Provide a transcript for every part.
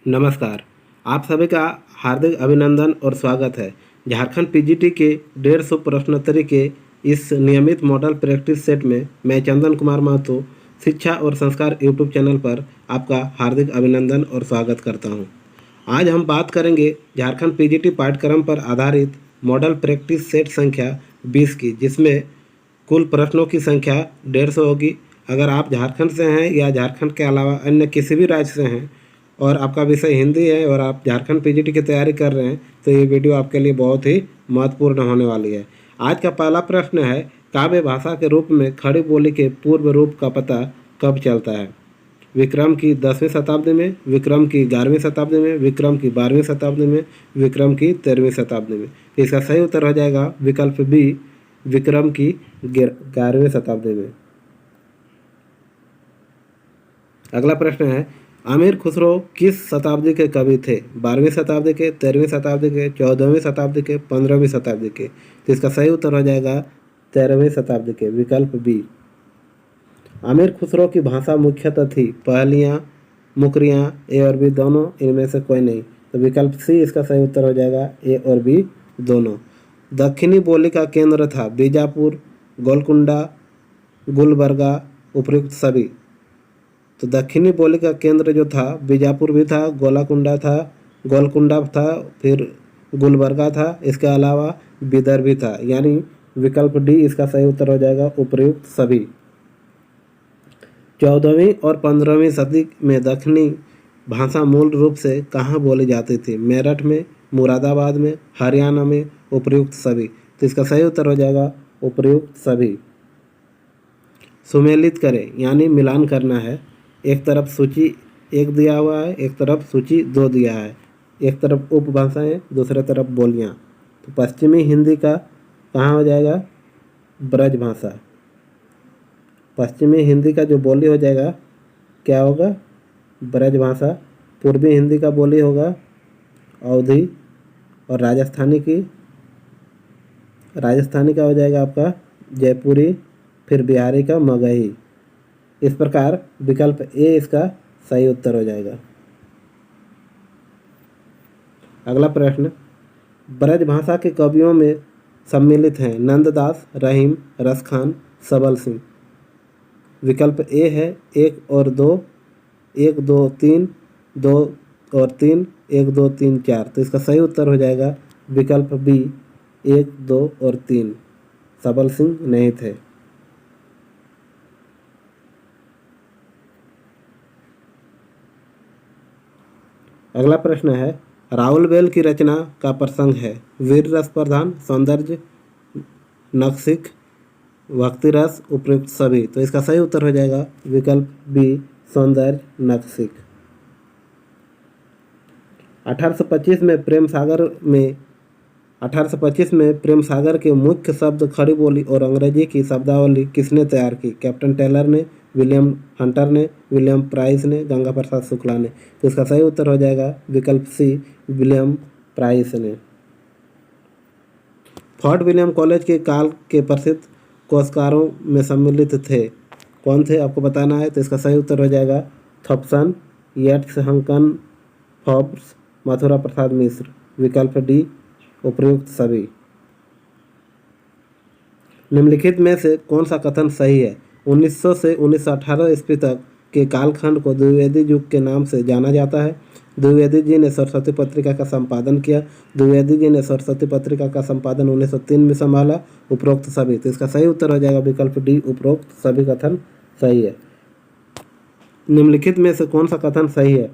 नमस्कार। आप सभी का हार्दिक अभिनंदन और स्वागत है। झारखंड पीजीटी के 150 प्रश्नोत्तरी के इस नियमित मॉडल प्रैक्टिस सेट में मैं चंदन कुमार महतो शिक्षा और संस्कार यूट्यूब चैनल पर आपका हार्दिक अभिनंदन और स्वागत करता हूं। आज हम बात करेंगे झारखंड पीजीटी पाठ्यक्रम पर आधारित मॉडल प्रैक्टिस सेट संख्या 20 की, जिसमें कुल प्रश्नों की संख्या 150 होगी। अगर आप झारखंड से हैं या झारखंड के अलावा अन्य किसी भी राज्य से हैं और आपका विषय हिंदी है और आप झारखंड पीजीटी की तैयारी कर रहे हैं तो ये वीडियो आपके लिए बहुत ही महत्वपूर्ण होने वाली है। आज का पहला प्रश्न है, काव्य भाषा के रूप में खड़ी बोली के पूर्व रूप का पता कब चलता है? विक्रम की 10वीं शताब्दी में, विक्रम की 11वीं शताब्दी में, विक्रम की 12वीं शताब्दी में, विक्रम की 13वीं शताब्दी में। इसका सही उत्तर हो जाएगा विकल्प बी, विक्रम की 11वीं शताब्दी में। अगला प्रश्न है, अमीर खुसरो किस शताब्दी के कवि थे? 12वीं शताब्दी के, 13वीं शताब्दी के, 14वीं शताब्दी के, 15वीं शताब्दी के। तो इसका सही उत्तर हो जाएगा 13वीं शताब्दी के, विकल्प बी। आमिर खुसरो की भाषा मुख्यतः थी पहलियाँ, मुकरियाँ, ए और बी दोनों, इनमें से कोई नहीं। तो विकल्प सी इसका सही उत्तर हो जाएगा, ए और बी दोनों। दक्षिणी बोली का केंद्र था बीजापुर, गोलकुंडा, गुलबर्गा, उपयुक्त सभी। तो दक्षिणी बोली का केंद्र जो था बीजापुर भी था, गोलाकुंडा था, गोलकुंडा था, फिर गुलबर्गा था, इसके अलावा बिदर भी था, यानी विकल्प डी इसका सही उत्तर हो जाएगा, उपयुक्त सभी। 14वीं और 15वीं सदी में दक्षिणी भाषा मूल रूप से कहाँ बोली जाती थी? मेरठ में, मुरादाबाद में, हरियाणा में, उपयुक्त सभी। तो इसका सही उत्तर हो जाएगा उपयुक्त सभी। सुमेलित करें, यानी मिलान करना है। एक तरफ सूची 1 दिया हुआ है, एक तरफ सूची 2 दिया है। एक तरफ उपभाषाएं, दूसरे तरफ बोलियां। तो पश्चिमी हिंदी का कहाँ हो जाएगा? ब्रज भाषा। पश्चिमी हिंदी का जो बोली हो जाएगा क्या होगा? ब्रज भाषा। पूर्वी हिंदी का बोली होगा अवधी, और राजस्थानी का हो जाएगा आपका जयपुरी, फिर बिहारी का मगही। इस प्रकार विकल्प ए इसका सही उत्तर हो जाएगा। अगला प्रश्न, ब्रज भाषा के कवियों में सम्मिलित हैं नंददास, रहीम, रसखान, सबल सिंह। विकल्प ए है 1 और 2, 1 2 3, 2 और 3, 1 2 3 4। तो इसका सही उत्तर हो जाएगा विकल्प बी, 1 2 और 3। सबल सिंह नहीं थे। अगला प्रश्न है, राहुल बेल की रचना का प्रसंग है वीर रस प्रधान, सौंदर्य, नक्सिक, भक्ति रस, उपयुक्त सभी। तो इसका सही उत्तर हो जाएगा विकल्प बी, सौंदर्य, नक्सिक। 1825 में प्रेम सागर के मुख्य शब्द खड़ी बोली और अंग्रेजी की शब्दावली किसने तैयार की? कैप्टन टेलर ने, विलियम हंटर ने, विलियम प्राइस ने, गंगा प्रसाद शुक्ला ने। तो इसका सही उत्तर हो जाएगा विकल्प सी, विलियम प्राइस ने। फोर्ट विलियम कॉलेज के काल के प्रसिद्ध कोशकारों में सम्मिलित थे, कौन थे आपको बताना है। तो इसका सही उत्तर हो जाएगा थॉम्पसन, येट्स, हंकन, फोर्ब्स, मथुरा प्रसाद मिश्र। विकल्प डी, उपयुक्त सभी। निम्नलिखित में से कौन सा कथन सही है? 1900 से 1918 ईस्वी तक के कालखंड को द्विवेदी युग के नाम से जाना जाता है। द्विवेदी जी ने सरस्वती पत्रिका का संपादन किया। द्विवेदी जी ने सरस्वती पत्रिका का संपादन 1903 में संभाला। उपरोक्त सभी। तो इसका सही उत्तर हो जाएगा विकल्प डी, उपरोक्त सभी कथन सही है। निम्नलिखित में से कौन सा कथन सही है?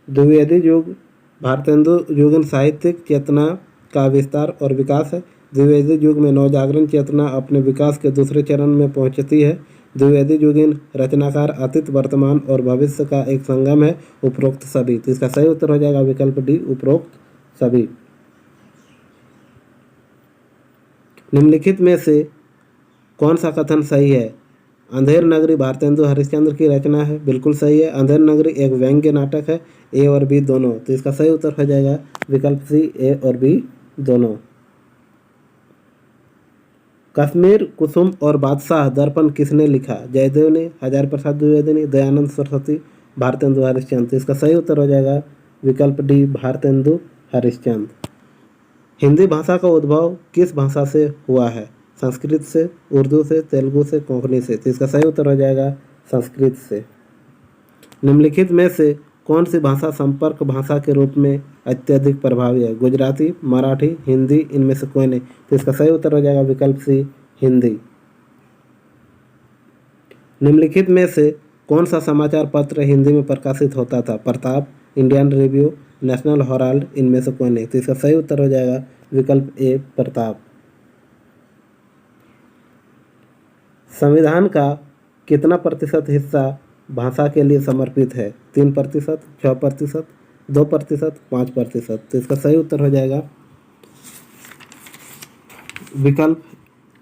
द्विवेदी युग भारतेंदु युगीन साहित्यिक चेतना का विस्तार और विकास है। द्विवेदी युग में नवजागरण चेतना अपने विकास के दूसरे चरण में पहुंचती है। द्विवेदी युगीन रचनाकार अतीत, वर्तमान और भविष्य का एक संगम है। उपरोक्त सभी। तो इसका सही उत्तर हो जाएगा विकल्प डी, उपरोक्त सभी। निम्नलिखित में से कौन सा कथन सही है? अंधेर नगरी भारतेंदु हरिश्चंद्र की रचना है, बिल्कुल सही है। अंधेर नगरी एक व्यंग्य नाटक है, ए और बी दोनों। तो इसका सही उत्तर हो जाएगा विकल्प सी, ए और बी दोनों। कश्मीर कुसुम और बादशाह दर्पण किसने लिखा? जयदेव ने, हजार प्रसाद द्विवेदी ने, दयानंद सरस्वती, भारतेंदु हरिश्चंद्र। तो इसका सही उत्तर हो जाएगा विकल्प डी भारतेंदु हरिश्चंद्र। हिंदी भाषा का उद्भव किस भाषा से हुआ है? संस्कृत से, उर्दू से, तेलुगु से, कोंकणी से? तो इसका सही उत्तर हो जाएगा संस्कृत से। निम्नलिखित में से कौन सी भाषा संपर्क भाषा के रूप में अत्यधिक प्रभावी है? गुजराती, मराठी, हिंदी, इनमें से कोई नहीं। तो इसका सही उत्तर हो जाएगा विकल्प सी हिंदी। निम्नलिखित में से कौन सा समाचार पत्र हिंदी में प्रकाशित होता था? Pratap, Indian review, national Herald, इनमें से कोई नहीं। तो इसका सही उत्तर हो जाएगा विकल्प ए प्रताप। संविधान का कितना प्रतिशत हिस्सा भाषा के लिए समर्पित है? 3%, 6%, 2%, 5%? तो इसका सही उत्तर हो जाएगा विकल्प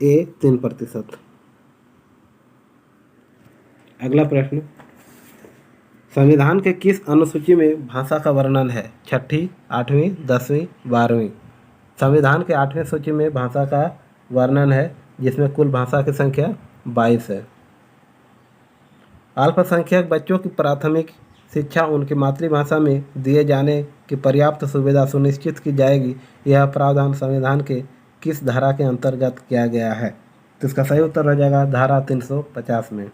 ए 3%। अगला प्रश्न, संविधान के किस अनुसूची में भाषा का वर्णन है? 6ठी, 8वीं, 10वीं, 12वीं? संविधान के 8वें सूची में भाषा का वर्णन है, जिसमें कुल भाषा की संख्या 22 है। अल्पसंख्यक बच्चों की प्राथमिक शिक्षा उनकी मातृभाषा में दिए जाने की पर्याप्त सुविधा सुनिश्चित की जाएगी, यह प्रावधान संविधान के किस धारा के अंतर्गत किया गया है? तो इसका सही उत्तर हो जाएगा धारा 350 में।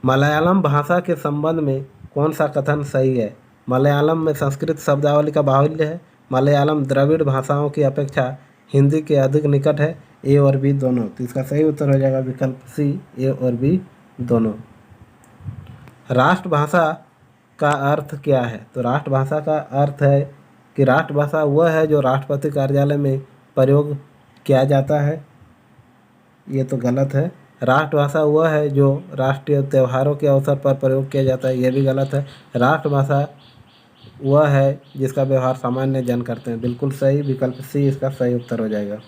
मलयालम भाषा के संबंध में कौन सा कथन सही है? मलयालम में संस्कृत शब्दावली का बाहुल्य है। मलयालम द्रविड़ भाषाओं की अपेक्षा हिंदी के अधिक निकट है। ए और बी दोनों? तो इसका सही उत्तर हो जाएगा विकल्प सी ए और बी दोनों। राष्ट्रभाषा का अर्थ क्या है? तो राष्ट्रभाषा का अर्थ है कि राष्ट्रभाषा वह है जो राष्ट्रपति कार्यालय में प्रयोग किया जाता है। ये तो गलत है। राष्ट्रभाषा वह है जो राष्ट्रीय त्योहारों के अवसर पर प्रयोग किया जाता है। यह भी गलत है। राष्ट्रभाषा वह है जिसका व्यवहार सामान्य जन करते हैं। बिल्कुल सही, विकल्प सी इसका सही उत्तर हो जाएगा।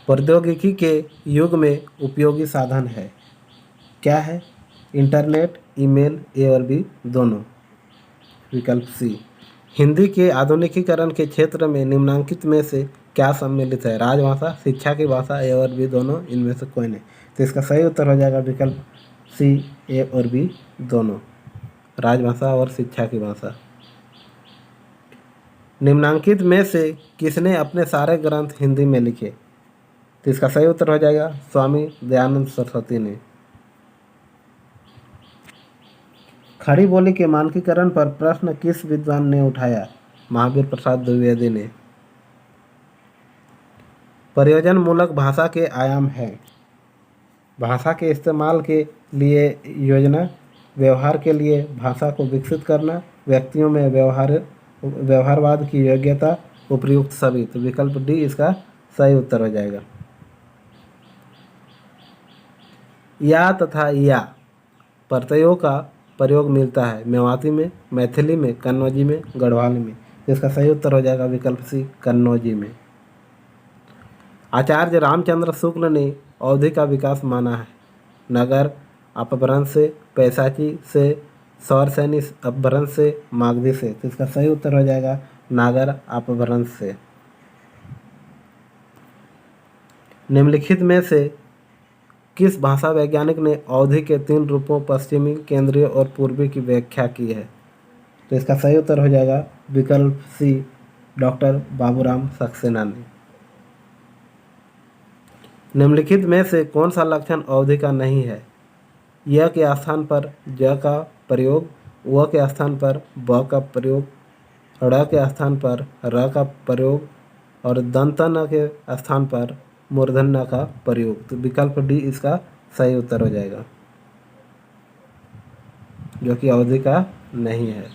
प्रौद्योगिकी के युग में उपयोगी साधन है, क्या है? इंटरनेट, ईमेल, ए और बी दोनों? विकल्प सी। हिंदी के आधुनिकीकरण के क्षेत्र में निम्नलिखित में से क्या सम्मिलित है? राजभाषा, शिक्षा की भाषा, ए और बी दोनों, इनमें से कोई नहीं। तो इसका सही उत्तर हो जाएगा विकल्प सी ए और बी दोनों, राजभाषा और शिक्षा की भाषा। निम्नलिखित में से किसने अपने सारे ग्रंथ हिंदी में लिखे? तो इसका सही उत्तर हो जाएगा स्वामी दयानंद सरस्वती ने। खड़ी बोली के मानकीकरण पर प्रश्न किस विद्वान ने उठाया? महावीर प्रसाद द्विवेदी ने। प्रयोजन मूलक भाषा के आयाम हैं। भाषा के इस्तेमाल के लिए योजना, व्यवहार के लिए भाषा को विकसित करना, व्यक्तियों में व्यवहारवाद की योग्यता, उपयुक्त सभी। तो विकल्प डी इसका सही उत्तर हो जाएगा। या तथा या प्रत्ययों का प्रयोग मिलता है मेवाती में, मैथिली में, कन्नौजी में, गढ़वाली में। इसका सही उत्तर हो जाएगा विकल्प सी कन्नौजी में। आचार्य रामचंद्र शुक्ल ने अवधि का विकास माना है। नगर अपभ्रंश से, पैसाची से, सौरसैनी अपभ्रंश से, मागधी से। तो इसका सही उत्तर हो जाएगा नागर अपभ्रंश से। निम्नलिखित में से किस भाषा वैज्ञानिक ने अवधि के 3 रूपों पश्चिमी, केंद्रीय और पूर्वी की व्याख्या की है? तो इसका सही उत्तर हो जाएगा विकल्प सी डॉक्टर बाबूराम सक्सेना ने। निम्नलिखित में से कौन सा लक्षण अवधि का नहीं है? य के स्थान पर ज का प्रयोग, व के स्थान पर ब का प्रयोग, ड़ के स्थान पर र का प्रयोग और दंत न के स्थान पर मूर्धन्य का प्रयोग। तो विकल्प डी इसका सही उत्तर हो जाएगा, जो कि अवधि का नहीं है।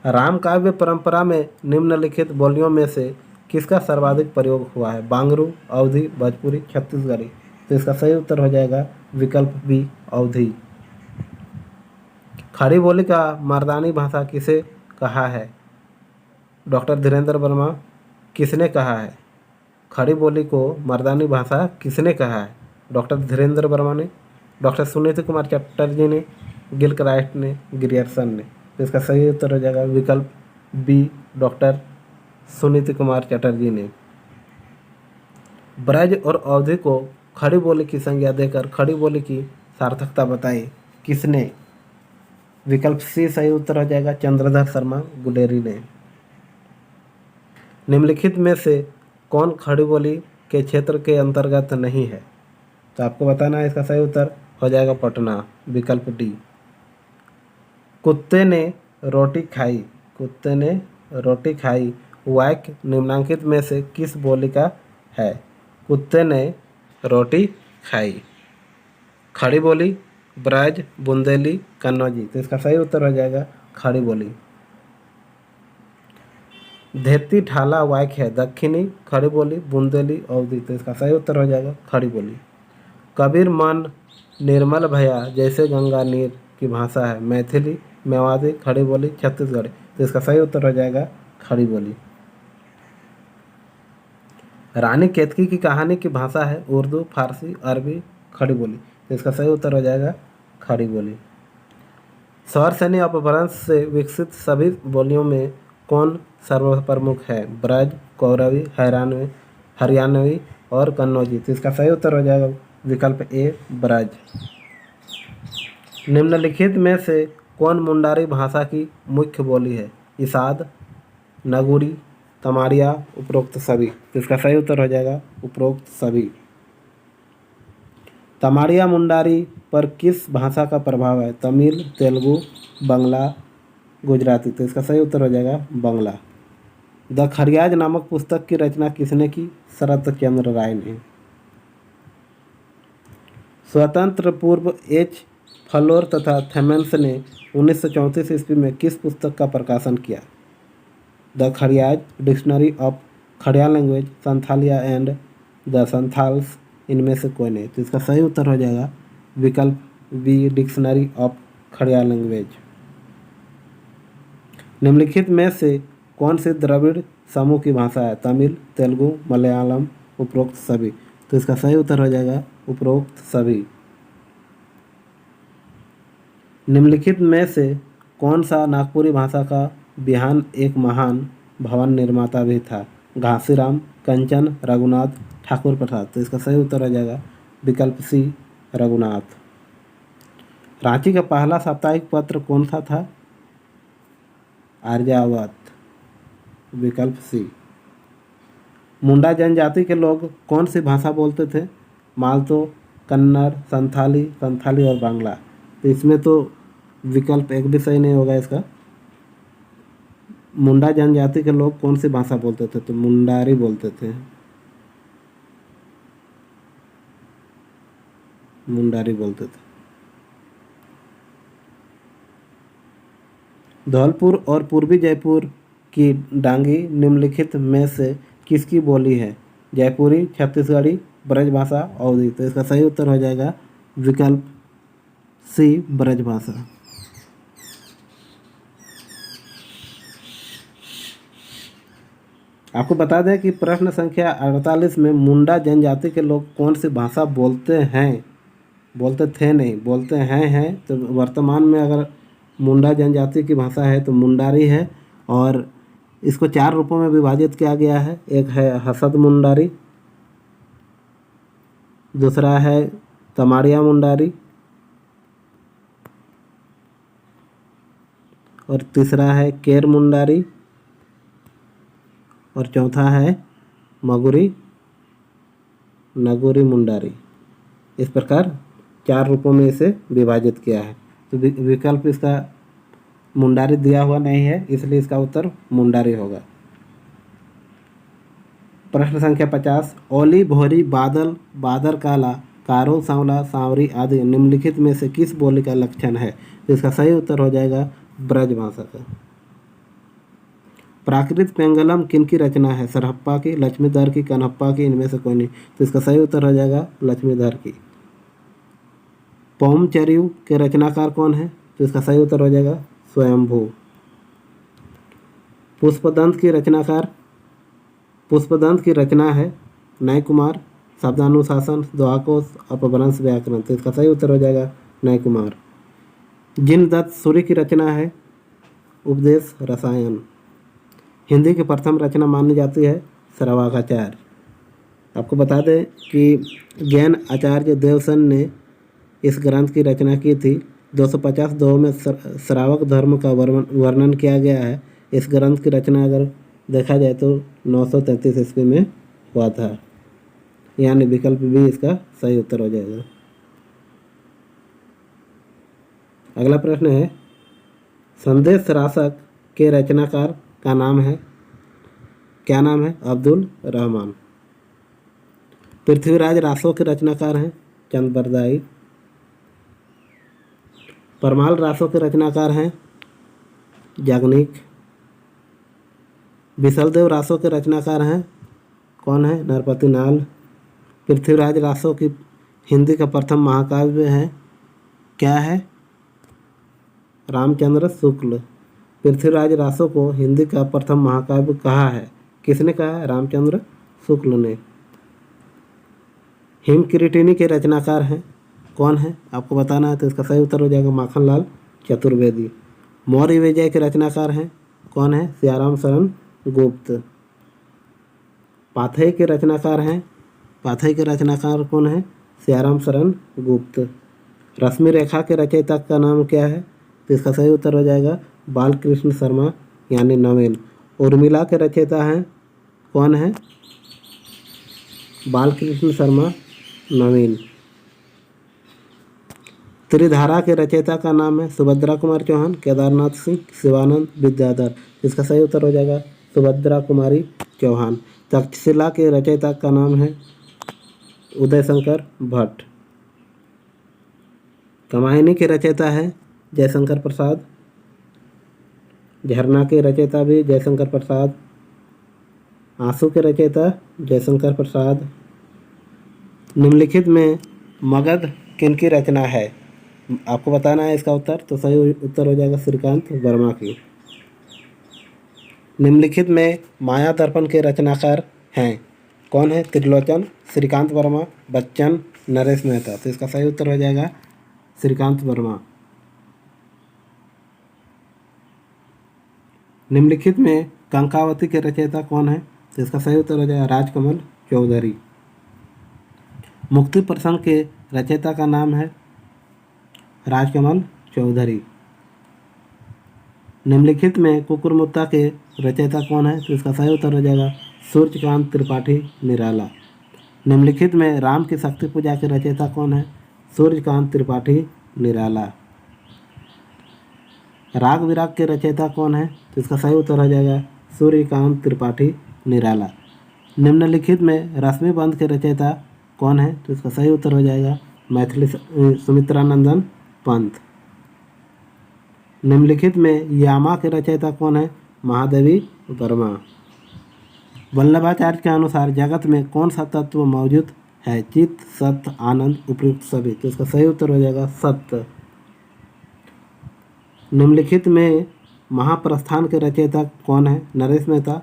राम काव्य परंपरा में निम्नलिखित बोलियों में से किसका सर्वाधिक प्रयोग हुआ है? बांगरू, अवधी, भोजपुरी, छत्तीसगढ़ी। तो इसका सही उत्तर हो जाएगा विकल्प बी अवधी। खड़ी बोली का मर्दानी भाषा किसे कहा है? डॉक्टर धीरेन्द्र वर्मा। किसने कहा है? खड़ी बोली को मर्दानी भाषा किसने कहा है? डॉक्टर धीरेन्द्र वर्मा ने, डॉक्टर सुनीति कुमार चटर्जी ने, गिलक्राइस्ट ने, ग्रियर्सन ने। तो इसका सही उत्तर हो जाएगा विकल्प बी डॉक्टर सुनीति कुमार चटर्जी ने। ब्रज और अवधि को खड़ी बोली की संज्ञा देकर खड़ी बोली की सार्थकता बताई किसने? विकल्प सी सही उत्तर हो जाएगा, चंद्रधर शर्मा गुलेरी ने। निम्नलिखित में से कौन खड़ी बोली के क्षेत्र के अंतर्गत नहीं है? तो आपको बताना है, इसका सही उत्तर हो जाएगा पटना, विकल्प डी। कुत्ते ने रोटी खाई, कुत्ते ने रोटी खाई वाक्य निम्नांकित में से किस बोली का है? कुत्ते ने रोटी खाई। खड़ी बोली, ब्रज, बुंदेली, कन्नौजी। तो इसका सही उत्तर हो जाएगा खड़ी बोली। धेती ढाला वाक्य है दक्षिणी, खड़ी बोली, बुंदेली, अवधी। तो इसका सही उत्तर हो जाएगा खड़ी बोली। कबीर मन निर्मल भया जैसे गंगा नीर की भाषा है मैथिली, मेवाती, खड़ी बोली, छत्तीसगढ़ी। तो इसका सही उत्तर हो जाएगा खड़ी बोली। रानी केतकी की कहानी की भाषा है उर्दू, फारसी, अरबी, खड़ी बोली। तो इसका सही उत्तर हो जाएगा खड़ी बोली। स्वर सैन्य अपभ्रंश से विकसित सभी बोलियों में कौन सर्वप्रमुख है? ब्रज, कौरवी, हरियाणवी और कन्नौजी। तो इसका सही उत्तर हो जाएगा विकल्प ए, ब्रज। निम्नलिखित में से कौन मुंडारी भाषा की मुख्य बोली है? इसाद, नगुरी, तमाड़िया, उपरोक्त सभी। तो इसका सही उत्तर हो जाएगा उपरोक्त सभी। तमाड़िया मुंडारी पर किस भाषा का प्रभाव है? तमिल, तेलुगु, बंगला, गुजराती। तो इसका सही उत्तर हो जाएगा बंगला। द खरियाज नामक पुस्तक की रचना किसने की? शरत चंद्र राय ने। स्वतंत्र पूर्व एच फ्लोर तथा थेमेंस ने 1934 ईस्वी में किस पुस्तक का प्रकाशन किया? The Kharias, dictionary of Kharia language, Santhalia and the Santhals, इनमें से कोई नहीं। तो इसका सही उत्तर हो जाएगा विकल्प B, dictionary of Kharia language. निम्नलिखित में से कौन सी द्रविड़ समूह की भाषा है? तमिल, तेलुगु, मलयालम, उपरोक्त सभी। तो इसका सही उत्तर हो जाएगा उपरोक्त सभी। निम्नलिखित में से कौन सा नागपुरी भाषा का बिहान एक महान भवन निर्माता भी था? घासीराम, कंचन, रघुनाथ, ठाकुर प्रसाद। तो इसका सही उत्तर हो जाएगा विकल्प सी, रघुनाथ। रांची का पहला साप्ताहिक पत्र कौन सा था? आर्यावर्त, विकल्प सी। मुंडा जनजाति के लोग कौन सी भाषा बोलते थे? मालतो, कन्नड़, संथाली और बांग्ला। तो इसमें तो विकल्प एक भी सही नहीं होगा इसका। मुंडा जनजाति के लोग कौन सी भाषा बोलते थे? तो मुंडारी बोलते थे, मुंडारी बोलते थे। धौलपुर और पूर्वी जयपुर की डांगी निम्नलिखित में से किसकी बोली है? जयपुरी, छत्तीसगढ़ी, ब्रजभाषा, अवधी। तो इसका सही उत्तर हो जाएगा विकल्प सी, ब्रजभाषा। आपको बता दें कि प्रश्न संख्या 48 में मुंडा जनजाति के लोग कौन सी भाषा बोलते हैं, बोलते थे नहीं, बोलते हैं। तो वर्तमान में अगर मुंडा जनजाति की भाषा है तो मुंडारी है, और इसको 4 रूपों में विभाजित किया गया है। एक है हसद मुंडारी, दूसरा है तमाड़िया मुंडारी, और तीसरा है केर मुंडारी, और चौथा है नगुरी मुंडारी। इस प्रकार 4 रूपों में इसे विभाजित किया है। तो विकल्प इसका मुंडारी दिया हुआ नहीं है, इसलिए इसका उत्तर मुंडारी होगा। प्रश्न संख्या 50, ओली, भोरी, बादल, बादर काला, कारो, सांवला, सांवरी आदि निम्नलिखित में से किस बोली का लक्षण है? तो इसका सही उत्तर हो जाएगा ब्रजभाषा का। प्राकृत पेंगलम किनकी रचना है? सरहप्पा की, लक्ष्मीधर की, कनहप्पा की, इनमें से कोई नहीं। तो इसका सही उत्तर हो जाएगा लक्ष्मीधर की। पौमचर्यू के रचनाकार कौन है? तो इसका सही उत्तर हो जाएगा स्वयंभू। पुष्पदंत की रचना है नय कुमार, शब्दानुशासन, दोहाकोश, अपभ्रंश, व्याकरण। तो इसका सही उत्तर हो जाएगा नय कुमार। जिनदत्त सूर्य की रचना है उपदेश रसायन। हिंदी की प्रथम रचना मानी जाती है श्रवाकाचार्य। आपको बता दें कि जैन आचार्य देवसेन ने इस ग्रंथ की रचना की थी। 250 दोहों में श्रावक धर्म का वर्णन किया गया है। इस ग्रंथ की रचना अगर देखा जाए तो 933 ईस्वी में हुआ था, यानी विकल्प बी इसका सही उत्तर हो जाएगा। अगला प्रश्न है, संदेश रासक के रचनाकार का नाम है, क्या नाम है? अब्दुल रहमान। पृथ्वीराज रासो के रचनाकार हैं चंद बरदाई। परमाल रासो के रचनाकार हैं याग्निक। विशलदेव रासो के रचनाकार हैं कौन है? नरपति नाल। पृथ्वीराज रासो की हिंदी का प्रथम महाकाव्य है, क्या है? रामचंद्र शुक्ल। पृथ्वीराज रासो को हिंदी का प्रथम महाकाव्य कहा है, किसने कहा है? रामचंद्र शुक्ल ने। हिमकिरीटिनी के रचनाकार हैं कौन है? आपको बताना है, तो इसका सही उत्तर हो जाएगा माखनलाल चतुर्वेदी। मौर्य विजय के रचनाकार हैं कौन है? सियाराम शरण गुप्त। पाथेय के रचनाकार हैं, पाथेय के रचनाकार कौन है? सियाराम शरण गुप्त। रश्मि रेखा के रचयिता का नाम क्या है? तो इसका सही उत्तर हो जाएगा बालकृष्ण शर्मा यानी नवीन। उर्मिला के रचयिता हैं कौन है? बालकृष्ण शर्मा नवीन। त्रिधारा के रचयिता का नाम है सुभद्रा कुमार चौहान, केदारनाथ सिंह, शिवानंद विद्याधर। इसका सही उत्तर हो जाएगा सुभद्रा कुमारी चौहान। तक्षशिला के रचयिता का नाम है उदय शंकर भट्ट। कमायनी के रचयिता है जयशंकर प्रसाद। झरना के रचयिता भी जयशंकर प्रसाद। आंसू के रचयिता जयशंकर प्रसाद। निम्नलिखित में मगध किनकी रचना है? आपको बताना है इसका उत्तर, तो सही उत्तर हो जाएगा श्रीकांत वर्मा की। निम्नलिखित में माया दर्पण के रचनाकार हैं कौन है? त्रिलोचन, श्रीकांत वर्मा, बच्चन, नरेश मेहता। तो इसका सही उत्तर हो जाएगा श्रीकांत वर्मा। निम्नलिखित में कंकावती के रचयिता कौन है? तो इसका सही उत्तर हो जाएगा राजकमल चौधरी। मुक्ति प्रसंग के रचयिता का नाम है राजकमल चौधरी। निम्नलिखित में कुकुरमुत्ता के रचयिता कौन है? तो इसका सही उत्तर हो जाएगा सूर्यकांत त्रिपाठी निराला। निम्नलिखित में राम की शक्ति पूजा के रचयिता कौन है? सूर्यकांत त्रिपाठी निराला। राग विराग के रचयिता कौन है? तो इसका सही उत्तर हो जाएगा सूर्यकांत त्रिपाठी निराला। निम्नलिखित में रश्मिबंध के रचयिता कौन है? तो इसका सही उत्तर हो जाएगा मैथिली सुमित्रानंदन पंत। निम्नलिखित में यामा के रचयिता कौन है? महादेवी वर्मा। वल्लभाचार्य के अनुसार जगत में कौन सा तत्व मौजूद है? चित्त, सत्य, आनंद, उपयुक्त सभी। तो इसका सही उत्तर हो जाएगा सत्य। निम्नलिखित में महाप्रस्थान के रचयिता कौन है? नरेश मेहता,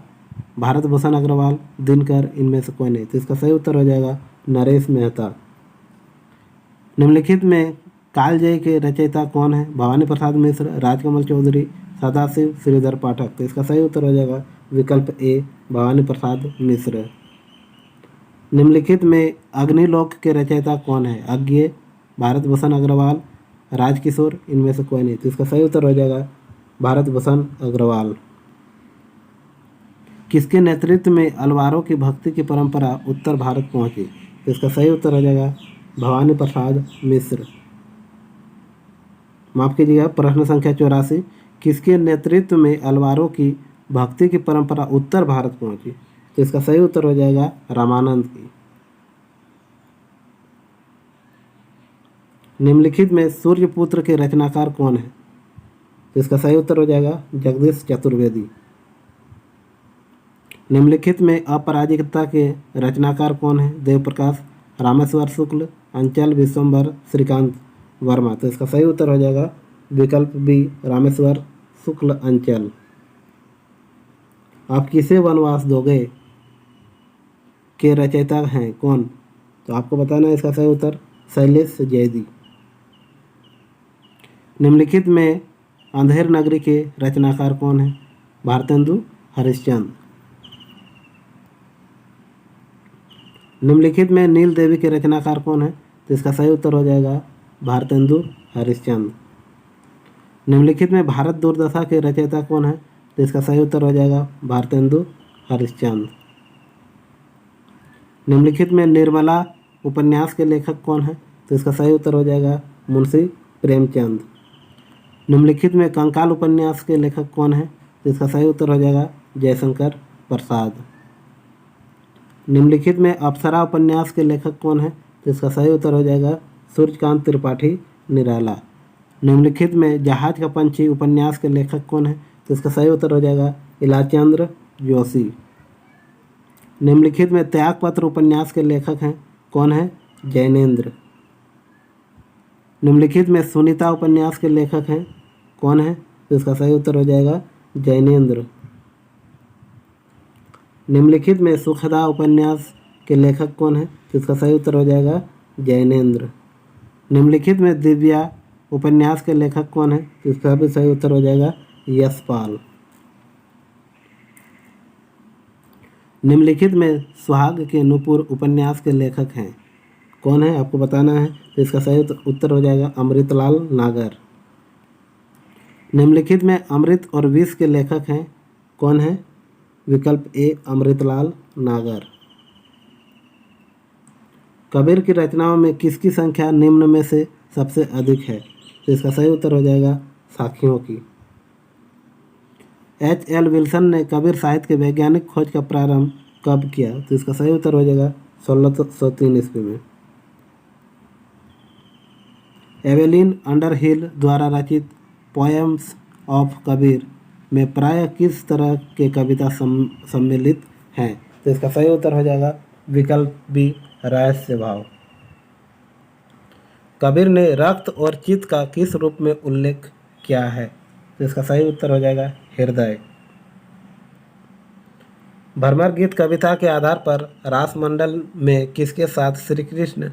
भारत भूषण अग्रवाल, दिनकर, इनमें से कोई नहीं। तो इसका सही उत्तर हो जाएगा नरेश मेहता। निम्नलिखित में कालजयी के रचयिता कौन है? भवानी प्रसाद मिश्र, राजकमल चौधरी, सदाशिव, श्रीधर पाठक। तो इसका सही उत्तर हो जाएगा विकल्प ए भवानी प्रसाद मिश्र। निम्नलिखित में अग्निलोक के रचयिता कौन है? अज्ञेय, भारत भूषण अग्रवाल, राजकिशोर, इनमें से कोई नहीं। तो इसका सही उत्तर हो जाएगा भारत भूषण अग्रवाल। किसके नेतृत्व में अलवारों की भक्ति की परंपरा उत्तर भारत पहुंची? तो इसका सही उत्तर हो जाएगा भवानी प्रसाद मिश्र। माफ कीजिएगा, प्रश्न संख्या 84, किसके नेतृत्व में अलवारों की भक्ति की परंपरा उत्तर भारत पहुंची? तो इसका सही उत्तर हो जाएगा रामानंद की। निम्नलिखित में सूर्यपुत्र के रचनाकार कौन है? तो इसका सही उत्तर हो जाएगा जगदीश चतुर्वेदी। निम्नलिखित में अपराजिकता के रचनाकार कौन है? देवप्रकाश, रामेश्वर शुक्ल, अंचल विश्वम्भर, श्रीकांत वर्मा। तो इसका सही उत्तर हो जाएगा विकल्प बी रामेश्वर शुक्ल अंचल। आप किसे वनवास दोगे के रचयिता हैं कौन? तो आपको बताना है इसका सही उत्तर शैलेश जैदी। निम्नलिखित में अंधेर नगरी के रचनाकार कौन है? भारतेंदु हरिश्चंद्र। निम्नलिखित में नील देवी के रचनाकार कौन है? तो इसका सही उत्तर हो जाएगा भारतेंदु हरिश्चंद्र। निम्नलिखित में भारत दुर्दशा के रचयिता कौन है? तो इसका सही उत्तर हो जाएगा भारतेंदु हरिश्चंद्र। निम्नलिखित में निर्मला उपन्यास के लेखक कौन है? तो इसका सही उत्तर हो जाएगा मुंशी प्रेमचंद। निम्नलिखित में कंकाल उपन्यास के लेखक कौन है? तो इसका सही उत्तर हो जाएगा जयशंकर प्रसाद। निम्नलिखित में अप्सरा उपन्यास के लेखक कौन है? तो इसका सही उत्तर हो जाएगा सूर्यकांत त्रिपाठी निराला। निम्नलिखित में जहाज का पंछी उपन्यास के लेखक कौन है? तो इसका सही उत्तर हो जाएगा इलाचंद्र जोशी। निम्नलिखित में त्यागपत्र उपन्यास के लेखक हैं कौन है? जैनेन्द्र। निम्नलिखित में सुनीता उपन्यास के लेखक हैं कौन है? तो इसका सही उत्तर हो जाएगा जैनेन्द्र। निम्नलिखित में सुखदा उपन्यास के लेखक कौन है? तो इसका सही उत्तर हो जाएगा जैनेन्द्र। निम्नलिखित में दिव्या उपन्यास के लेखक कौन है? तो इसका भी सही उत्तर हो जाएगा यशपाल। निम्नलिखित में सुहाग के नूपुर उपन्यास के लेखक हैं कौन है? आपको बताना है। तो इसका सही उत्तर हो जाएगा अमृतलाल नागर। निम्नलिखित में अमृत और विष के लेखक हैं कौन है? विकल्प ए अमृतलाल नागर। कबीर की रचनाओं में किसकी संख्या निम्न में से सबसे अधिक है? तो इसका सही उत्तर हो जाएगा साखियों की। H.L. विल्सन ने कबीर साहित्य के वैज्ञानिक खोज का प्रारंभ कब किया? तो इसका सही उत्तर हो जाएगा 1603 ईस्वी में। एवेलिन अंडरहिल द्वारा रचित पोएम्स ऑफ कबीर में प्रायः किस तरह के कविता सम्मिलित हैं? तो इसका सही उत्तर हो जाएगा विकल्प बी रहस्य भाव। कबीर ने रक्त और चित्त का किस रूप में उल्लेख किया है? तो इसका सही उत्तर हो जाएगा हृदय। भ्रमर गीत कविता के आधार पर रासमंडल में किसके साथ श्री कृष्ण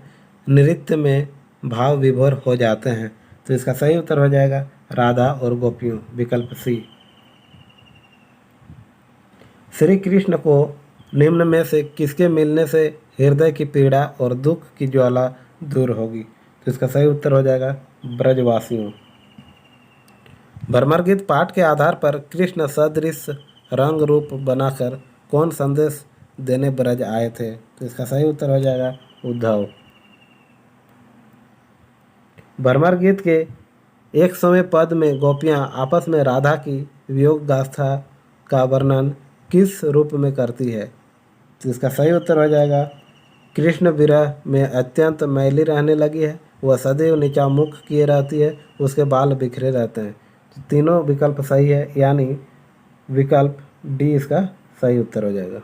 नृत्य में भाव विभोर हो जाते हैं? तो इसका सही उत्तर हो जाएगा राधा और गोपियों, विकल्प सी। श्री कृष्ण को निम्न में से किसके मिलने से हृदय की पीड़ा और दुख की ज्वाला दूर होगी? तो इसका सही उत्तर हो जाएगा ब्रजवासियों। भ्रमर गीत पाठ के आधार पर कृष्ण सदृश रंग रूप बनाकर कौन संदेश देने ब्रज आए थे? तो इसका सही उत्तर हो जाएगा उद्धव। भ्रमर गीत के 100वें पद में गोपियाँ आपस में राधा की वियोग गाथा का वर्णन किस रूप में करती है? तो इसका सही उत्तर हो जाएगा कृष्ण विरह में अत्यंत मैली रहने लगी है, वह सदैव नीचा मुख किए रहती है, उसके बाल बिखरे रहते हैं। तो तीनों विकल्प सही है, यानी विकल्प डी इसका सही उत्तर हो जाएगा।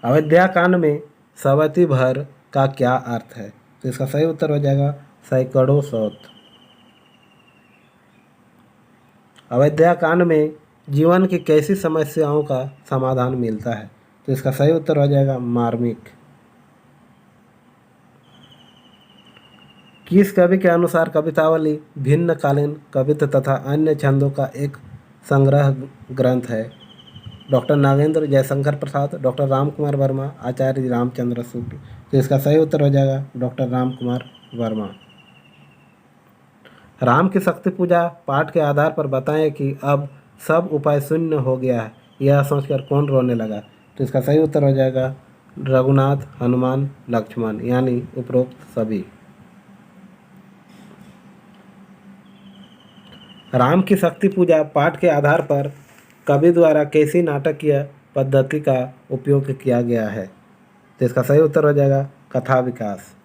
अयोध्या कांड में सवती भर का क्या अर्थ है? तो इसका सही उत्तर हो जाएगा सैकड़ों सौत। अयोध्या कांड में जीवन की कैसी समस्याओं का समाधान मिलता है? तो इसका सही उत्तर हो जाएगा मार्मिक। किस कवि के अनुसार कवितावली भिन्नकालीन कवित्व तथा अन्य छंदों का एक संग्रह ग्रंथ है? डॉक्टर नागेंद्र, जयशंकर प्रसाद, डॉक्टर राम कुमार वर्मा, आचार्य रामचंद्र शुक्ल। तो इसका सही उत्तर हो जाएगा डॉक्टर राम कुमार वर्मा। राम की शक्ति पूजा पाठ के आधार पर बताएं कि अब सब उपाय शून्य हो गया है, यह सोचकर कौन रोने लगा? तो इसका सही उत्तर हो जाएगा रघुनाथ, हनुमान, लक्ष्मण, यानी उपरोक्त सभी। राम की शक्ति पूजा पाठ के आधार पर कवि द्वारा कैसी नाटकीय पद्धति का उपयोग किया गया है? तो इसका सही उत्तर हो जाएगा कथा विकास।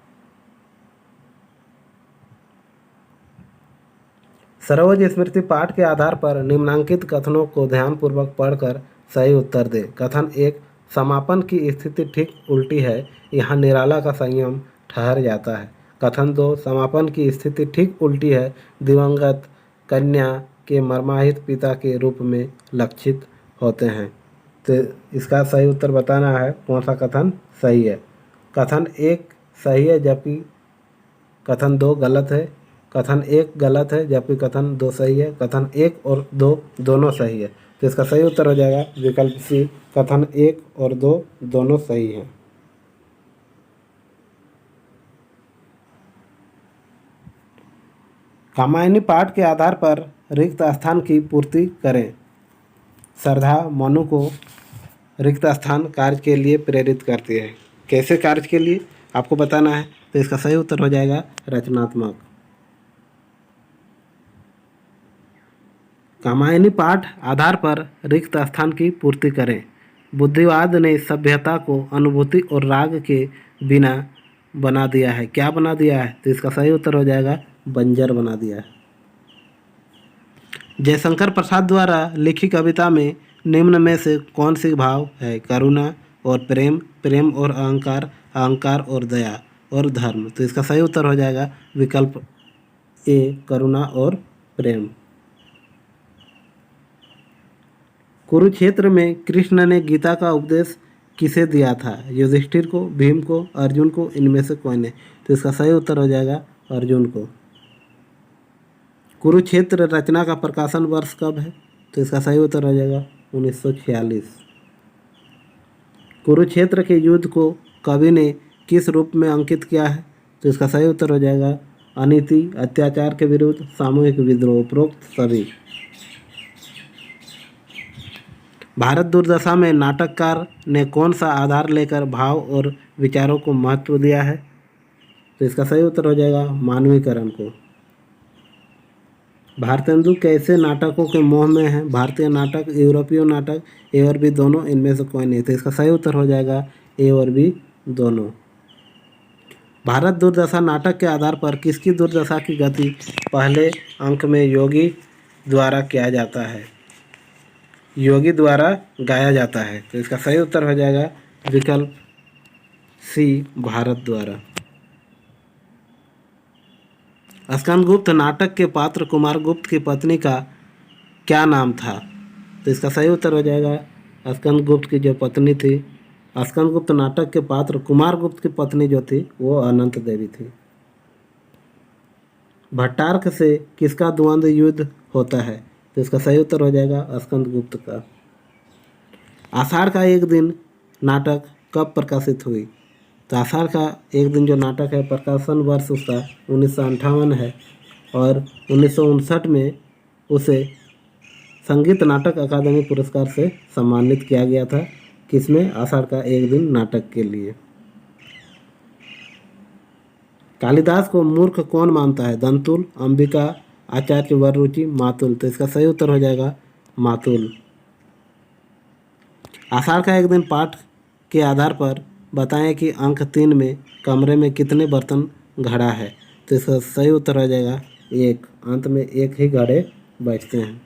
सरोज स्मृति पाठ के आधार पर निम्नांकित कथनों को ध्यानपूर्वक पढ़कर सही उत्तर दें। कथन 1, समापन की स्थिति ठीक उल्टी है, यहाँ निराला का संयम ठहर जाता है। कथन 2, समापन की स्थिति ठीक उल्टी है, दिवंगत कन्या के मर्माहित पिता के रूप में लक्षित होते हैं। तो इसका सही उत्तर बताना है कौन सा कथन सही है। कथन 1 सही है जबकि कथन 2 गलत है। कथन 1 गलत है जबकि कथन 2 सही है। कथन 1 और 2 दोनों सही है। तो इसका सही उत्तर हो जाएगा विकल्प सी, कथन 1 और 2 दोनों सही हैं। कामायनी पाठ के आधार पर रिक्त स्थान की पूर्ति करें। श्रद्धा मनु को रिक्त स्थान कार्य के लिए प्रेरित करती है। कैसे कार्य के लिए आपको बताना है, तो इसका सही उत्तर हो जाएगा रचनात्मक। कामायनी पाठ आधार पर रिक्त स्थान की पूर्ति करें। बुद्धिवाद ने सभ्यता को अनुभूति और राग के बिना बना दिया है। क्या बना दिया है, तो इसका सही उत्तर हो जाएगा बंजर बना दिया है। जयशंकर प्रसाद द्वारा लिखी कविता में निम्न में से कौन सी भाव है? करुणा और प्रेम, प्रेम और अहंकार, अहंकार और दया और धर्म। तो इसका सही उत्तर हो जाएगा विकल्प ए, करुणा और प्रेम। कुरुक्षेत्र में कृष्ण ने गीता का उपदेश किसे दिया था? युधिष्ठिर को, भीम को, अर्जुन को, इनमें से कोई ने? तो इसका सही उत्तर हो जाएगा अर्जुन को। कुरुक्षेत्र रचना का प्रकाशन वर्ष कब है? तो इसका सही उत्तर हो जाएगा 1946। कुरुक्षेत्र के युद्ध को कवि ने किस रूप में अंकित किया है? तो इसका सही उत्तर हो जाएगा अनीति, अत्याचार के विरुद्ध, सामूहिक विद्रोह, उपरोक्त सभी। भारत दुर्दशा में नाटककार ने कौन सा आधार लेकर भाव और विचारों को महत्व दिया है? तो इसका सही उत्तर हो जाएगा मानवीकरण को। भारतेंदु कैसे नाटकों के मोह में है? भारतीय नाटक, यूरोपीय नाटक, ए और बी दोनों, इनमें से कोई नहीं। तो इसका सही उत्तर हो जाएगा ए और बी दोनों। भारत दुर्दशा नाटक के आधार पर किसकी दुर्दशा की गति पहले अंक में योगी द्वारा किया जाता है? योगी द्वारा गाया जाता है। तो इसका सही उत्तर हो जाएगा विकल्प सी, भारत द्वारा। स्कंदगुप्त नाटक के पात्र कुमारगुप्त की पत्नी का क्या नाम था? तो इसका सही उत्तर हो जाएगा स्कंदगुप्त की जो पत्नी थी, स्कंदगुप्त नाटक के पात्र कुमारगुप्त की पत्नी जो थी वो अनंत देवी थी। भट्टार्क से किसका द्वंद्व युद्ध होता है? तो इसका सही उत्तर हो जाएगा स्कंदगुप्त का। आषाढ़ का एक दिन नाटक कब प्रकाशित हुई? तो आषाढ़ का एक दिन जो नाटक है प्रकाशन वर्ष उसका 1958 है और 1959 में उसे संगीत नाटक अकादमी पुरस्कार से सम्मानित किया गया था। किसमें? आषाढ़ का एक दिन नाटक के लिए। कालिदास को मूर्ख कौन मानता है? दंतुल, अंबिका, आचार्य वररुचि, मातुल। तो इसका सही उत्तर हो जाएगा मातुल। आषाढ़ का एक दिन पाठ के आधार पर बताएं कि अंक 3 में कमरे में कितने बर्तन घड़ा है? तो इसका सही उत्तर हो जाएगा 1। अंत में एक ही घड़े बचते हैं।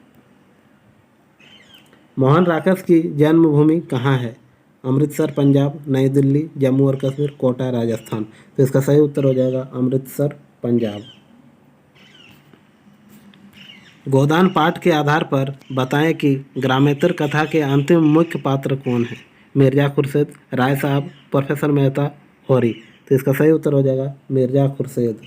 मोहन राकस की जन्मभूमि कहाँ है? अमृतसर पंजाब, नई दिल्ली, जम्मू और कश्मीर, कोटा राजस्थान। तो इसका सही उत्तर हो जाएगा अमृतसर पंजाब। गोदान पाठ के आधार पर बताएं कि ग्रामेतर कथा के अंतिम मुख्य पात्र कौन है? मिर्जा खुर्शीद, राय साहब, प्रोफेसर मेहता, होरी। तो इसका सही उत्तर हो जाएगा मिर्जा खुर्शीद।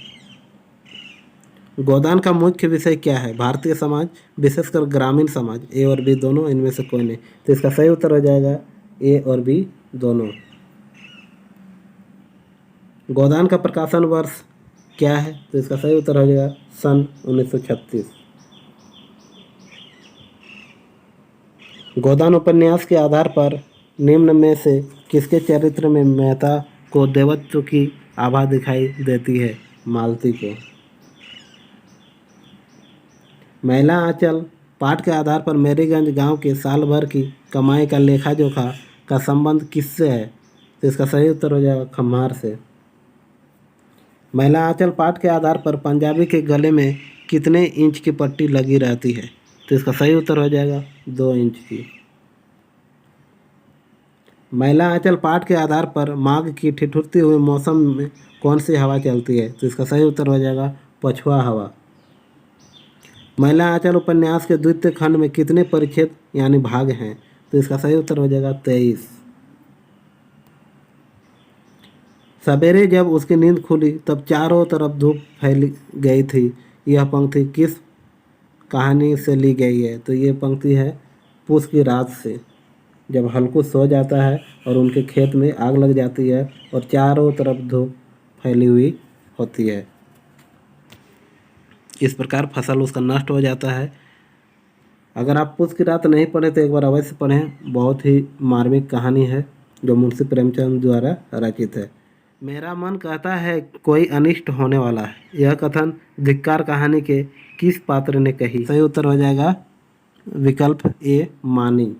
गोदान का मुख्य विषय क्या है? भारतीय समाज, विशेषकर ग्रामीण समाज, ए और बी दोनों, इनमें से कोई नहीं। तो इसका सही उत्तर हो जाएगा ए और बी दोनों। गोदान का प्रकाशन वर्ष क्या है? तो इसका सही उत्तर हो जाएगा सन 1936। गोदान उपन्यास के आधार पर निम्न में से किसके चरित्र में मेहता को देवत्व की आभा दिखाई देती है? मालती को। महिला आंचल पाठ के आधार पर मेरीगंज गांव के साल भर की कमाई का लेखा जोखा का संबंध किससे है? तो इसका सही उत्तर हो जाएगा खम्हार से। महिला आंचल पाठ के आधार पर पंजाबी के गले में कितने इंच की पट्टी लगी रहती है? तो इसका सही उत्तर हो जाएगा 2 इंच की। महिला आंचल पाठ के आधार पर माघ की ठिठुरती हुए मौसम में कौन सी हवा चलती है? तो इसका सही उत्तर हो जाएगा पछुआ हवा। महिला आंचल उपन्यास के द्वितीय खंड में कितने परिच्छेद यानी भाग हैं? तो इसका सही उत्तर हो जाएगा 23। सवेरे जब उसकी नींद खुली तब चारों तरफ धूप फैल गई थी। यह पंक्ति किस कहानी से ली गई है? तो ये पंक्ति है पूस की रात से, जब हल्कू सो जाता है और उनके खेत में आग लग जाती है और चारों तरफ धूप फैली हुई होती है। इस प्रकार फसल उसका नष्ट हो जाता है। अगर आप पूस की रात नहीं पढ़े तो एक बार अवश्य पढ़ें, बहुत ही मार्मिक कहानी है जो मुंशी प्रेमचंद द्वारा रचित है। मेरा मन कहता है कोई अनिष्ट होने वाला है। यह कथन धिक्कार कहानी के किस पात्र ने कही? सही उत्तर हो जाएगा विकल्प ए, मानी।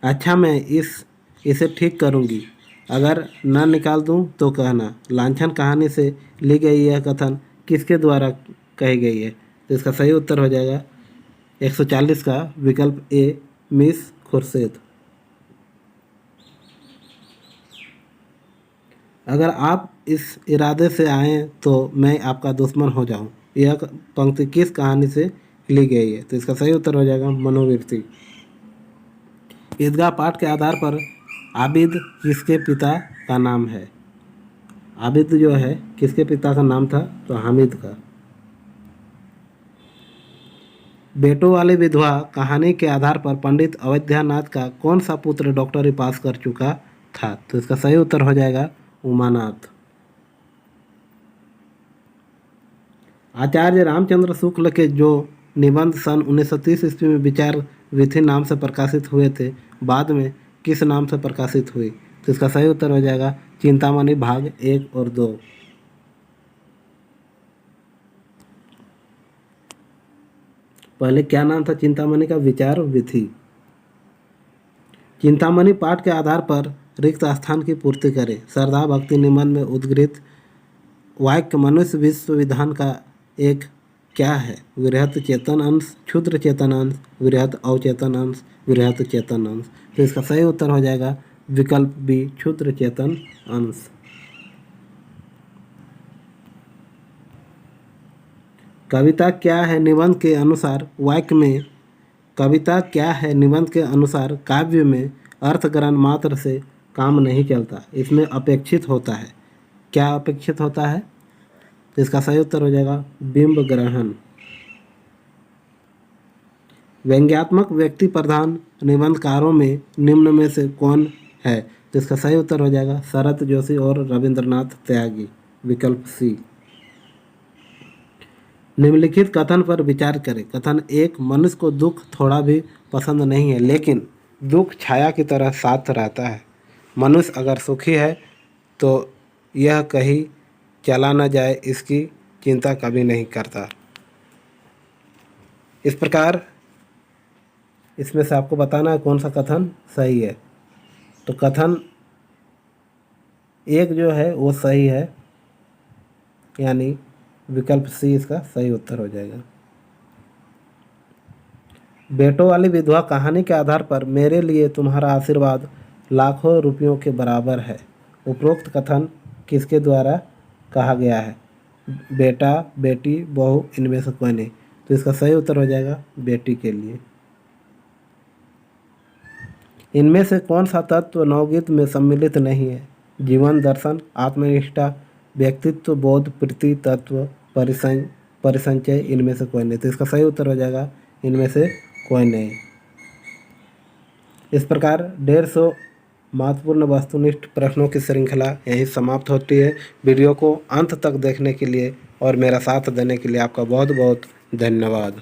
अच्छा, मैं इसे ठीक करूंगी, अगर न निकाल दूं तो कहना। लांछन कहानी से ली गई यह कथन किसके द्वारा कही गई है? तो इसका सही उत्तर हो जाएगा 140 का विकल्प ए, मिस खुर्शीद। अगर आप इस इरादे से आए तो मैं आपका दुश्मन हो जाऊं, यह पंक्ति किस कहानी से ली गई है? तो इसका सही उत्तर हो जाएगा मनोवृत्ति। ईदगाह पाठ के आधार पर आबिद किसके पिता का नाम है? आबिद जो है किसके पिता का नाम था? तो हामिद का। बेटों वाली विधवा कहानी के आधार पर पंडित अवैधनाथ का कौन सा पुत्र डॉक्टरी पास कर चुका था? तो इसका सही उत्तर हो जाएगा उमानाथ। आचार्य रामचंद्र शुक्ल के जो निबंध सन 1930 ईस्वी में विचार विधि नाम से प्रकाशित हुए थे, बाद में किस नाम से प्रकाशित हुई? तो इसका सही उत्तर हो जाएगा चिंतामणि भाग 1 और 2। पहले क्या नाम था चिंतामणि का? विचार विधि। चिंतामणि पाठ के आधार पर रिक्त स्थान की पूर्ति करें। श्रद्धा भक्ति निबंध में उद्गृत वाक्य मनुष्य विश्व विधान का एक क्या है? वृहत चेतन अंश, क्षुद्र चेतन अंश, वृहत अवचेतन अंश, वृहत चेतन अंश। तो इसका सही उत्तर हो जाएगा विकल्प बी, क्षुद्र चेतन अंश। कविता क्या है निबंध के अनुसार वाक्य में? कविता क्या है निबंध के अनुसार काव्य में अर्थग्रहण मात्र से काम नहीं चलता, इसमें अपेक्षित होता है। क्या अपेक्षित होता है? तो इसका सही उत्तर हो जाएगा बिंब ग्रहण। व्यंग्यात्मक व्यक्ति प्रधान निबंधकारों में निम्न में से कौन है? तो इसका सही उत्तर हो जाएगा शरत जोशी और रविंद्रनाथ त्यागी, विकल्प सी। निम्नलिखित कथन पर विचार करें। कथन 1, मनुष्य को दुख थोड़ा भी पसंद नहीं है, लेकिन दुख छाया की तरह साथ रहता है। मनुष्य अगर सुखी है तो यह कहीं चला न जाए इसकी चिंता कभी नहीं करता। इस प्रकार इसमें से आपको बताना है कौन सा कथन सही है। तो कथन 1 जो है वो सही है, यानी विकल्प सी इसका सही उत्तर हो जाएगा। बेटों वाली विधवा कहानी के आधार पर मेरे लिए तुम्हारा आशीर्वाद लाखों रुपयों के बराबर है। उपरोक्त कथन किसके द्वारा कहा गया है? बेटा, बेटी, बहू, इनमें से कोई नहीं। तो इसका सही उत्तर हो जाएगा बेटी के लिए। इनमें से कौन सा तत्व नवगीत में सम्मिलित नहीं है? जीवन दर्शन, आत्मनिष्ठा, व्यक्तित्व बोध, प्रीति तत्व, परिसंचय, इनमें से कोई नहीं। तो इसका सही उत्तर हो जाएगा इनमें से कोई नहीं। इस प्रकार 150 महत्वपूर्ण वस्तुनिष्ठ प्रश्नों की श्रृंखला यहीं समाप्त होती है। वीडियो को अंत तक देखने के लिए और मेरा साथ देने के लिए आपका बहुत बहुत धन्यवाद।